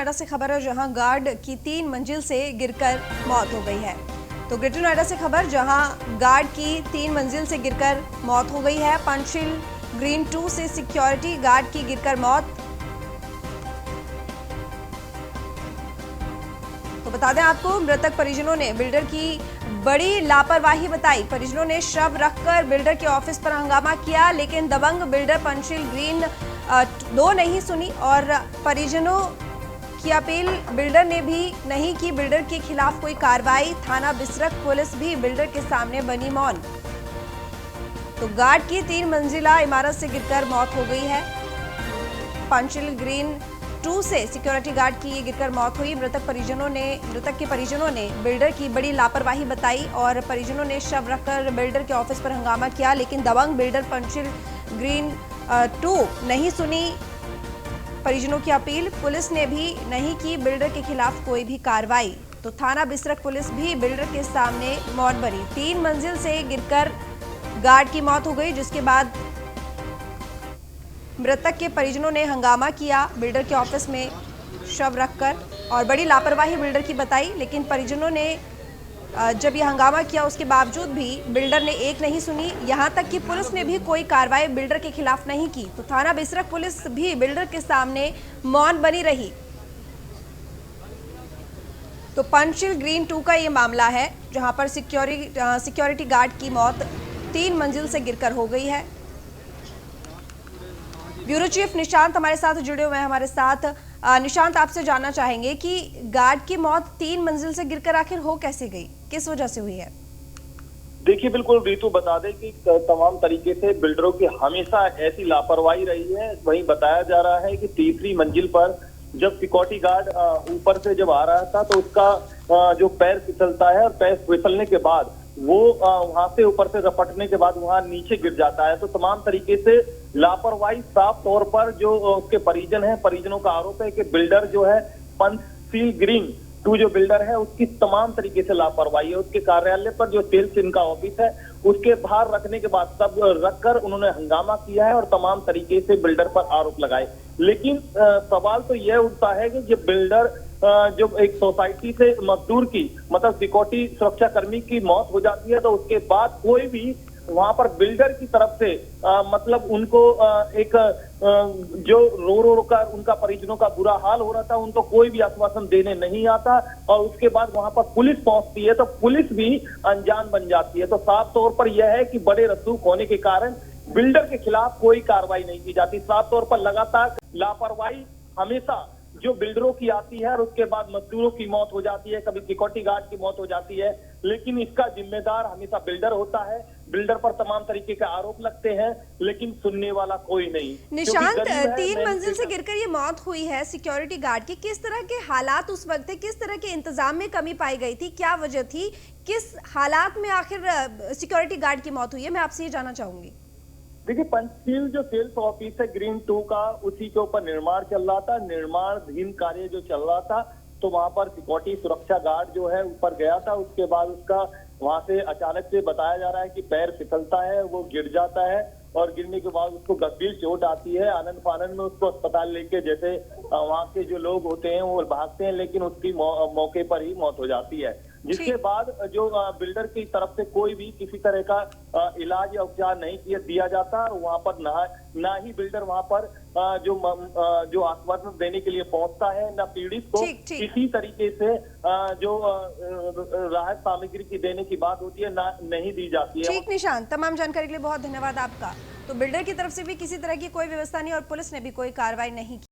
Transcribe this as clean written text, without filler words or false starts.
नोएडा से खबर है, जहां गार्ड की 3 मंजिल से गिरकर मौत हो गई है। तो ग्रेटर नोएडा से खबर, जहां गार्ड की 3 मंजिल से गिरकर मौत हो गई है। पंचशील ग्रीन 2 से सिक्योरिटी गार्ड की गिरकर मौत। तो बता दें आपको, मृतक परिजनों ने बिल्डर की बड़ी लापरवाही बताई। परिजनों ने शव रखकर बिल्डर के ऑफिस पर हंगामा किया, लेकिन दबंग बिल्डर पंचशील ग्रीन 2 नहीं सुनी और परिजनों की अपील बिल्डर ने भी नहीं की। बिल्डर के खिलाफ कोई कार्रवाई। थाना बिसरख पुलिस भी बिल्डर के सामने बनी मौन। तो गार्ड की 3 मंजिला इमारत से गिरकर मौत हो गई है। पंचशील ग्रीन 2 से सिक्योरिटी गार्ड की ये गिरकर मौत हुई। मृतक के परिजनों ने बिल्डर की बड़ी लापरवाही बताई और परिजनों ने शव रखकर बिल्डर के ऑफिस पर हंगामा किया, लेकिन दबंग बिल्डर पंचशील ग्रीन 2 नहीं सुनी परिजनों की अपील। पुलिस ने भी नहीं की बिल्डर के खिलाफ कोई भी कार्रवाई। तो थाना बिसरख पुलिस भी बिल्डर के सामने मौन बनी। 3 मंजिल से गिरकर गार्ड की मौत हो गई, जिसके बाद मृतक के परिजनों ने हंगामा किया बिल्डर के ऑफिस में शव रखकर और बड़ी लापरवाही बिल्डर की बताई। लेकिन परिजनों ने जब यह हंगामा किया, उसके बावजूद भी बिल्डर ने एक नहीं सुनी। यहां तक कि पुलिस ने भी कोई कार्रवाई बिल्डर के खिलाफ नहीं की। तो थाना बिसरख पुलिस भी बिल्डर के सामने मौन बनी रही। तो पंचशील ग्रीन 2 का ये मामला है, जहां पर सिक्योरिटी गार्ड की मौत 3 मंजिल से गिरकर हो गई है। ब्यूरो चीफ निशांत हमारे साथ जुड़े हुए हैं। हमारे साथ निशांत, आपसे जानना चाहेंगे कि गार्ड की मौत 3 मंजिल से गिरकर आखिर हो कैसे गई, किस वजह से हुई है? देखिए, बिल्कुल रीतू बता दें कि तमाम तरीके से बिल्डरों की हमेशा ऐसी लापरवाही रही है। वहीं बताया जा रहा है कि तीसरी मंजिल पर जब सिक्योरिटी गार्ड ऊपर से जब आ रहा था, तो उसका जो पैर फिसलता है और पैर फिसलने के बाद वो वहां से ऊपर से रपटने के बाद वहां नीचे गिर जाता है। तो तमाम तरीके से लापरवाही साफ तौर पर जो उसके परिजन हैं, परिजनों का आरोप है कि बिल्डर जो है पंचशील ग्रीन 2 जो बिल्डर है, उसकी तमाम तरीके से लापरवाही है। उसके कार्यालय पर जो सेल्स इनका ऑफिस है, उसके बाहर रखने के बाद सब रखकर उन्होंने हंगामा किया है और तमाम तरीके से बिल्डर पर आरोप लगाए। लेकिन सवाल तो यह उठता है कि जब बिल्डर जो एक सोसाइटी से मजदूर की मतलब सिक्योरिटी सुरक्षा कर्मी की मौत हो जाती है, तो उसके बाद कोई भी वहां पर बिल्डर की तरफ से मतलब उनको एक जो रो कर उनका परिजनों का बुरा हाल हो रहा था, उनको कोई भी आश्वासन देने नहीं आता और उसके बाद वहां पर पुलिस पहुंचती है तो पुलिस भी अनजान बन जाती है। तो साफ तौर पर यह है कि बड़े रसूख होने के कारण बिल्डर के खिलाफ कोई कार्रवाई नहीं की जाती। साफ तौर पर लगातार लापरवाही हमेशा जो बिल्डरों की आती है और उसके बाद मजदूरों की मौत हो जाती है, कभी सिक्योरिटी गार्ड की मौत हो जाती है, लेकिन इसका जिम्मेदार हमेशा बिल्डर होता है। बिल्डर पर तमाम तरीके के आरोप लगते हैं, लेकिन सुनने वाला कोई नहीं। निशांत, 3 मंजिल से गिरकर ये मौत हुई है सिक्योरिटी गार्ड की। किस तरह के हालात उस वक्त थे, किस तरह के इंतजाम में कमी पाई गई थी, क्या वजह थी, किस हालात में आखिर सिक्योरिटी गार्ड की मौत हुई है, मैं आपसे ये जानना चाहूंगी। देखिए, पंचशील जो सेल्स ऑफिस है ग्रीन 2 का, उसी के ऊपर निर्माण चल रहा था। निर्माणाधीन कार्य जो चल रहा था, तो वहां पर सिक्योरिटी सुरक्षा गार्ड जो है ऊपर गया था। उसके बाद उसका वहां से अचानक से बताया जा रहा है कि पैर फिसलता है, वो गिर जाता है और गिरने के बाद उसको गंभीर चोट आती है। आनंद फानंद में उसको अस्पताल लेके जैसे वहां के जो लोग होते हैं वो भागते हैं, लेकिन उसकी मौके पर ही मौत हो जाती है। जिसके बाद जो बिल्डर की तरफ से कोई भी किसी तरह का इलाज या उपचार नहीं दिया जाता। वहां पर ना ही बिल्डर वहां पर जो आश्वासन देने के लिए पहुंचता है, ना पीड़ित को किसी तरीके से जो राहत सामग्री की देने की बात होती है, ना नहीं दी जाती है। ठीक निशांत, तमाम जानकारी के लिए बहुत धन्यवाद आपका। तो बिल्डर की तरफ से भी किसी तरह की कोई व्यवस्था नहीं और पुलिस ने भी कोई कार्रवाई नहीं की।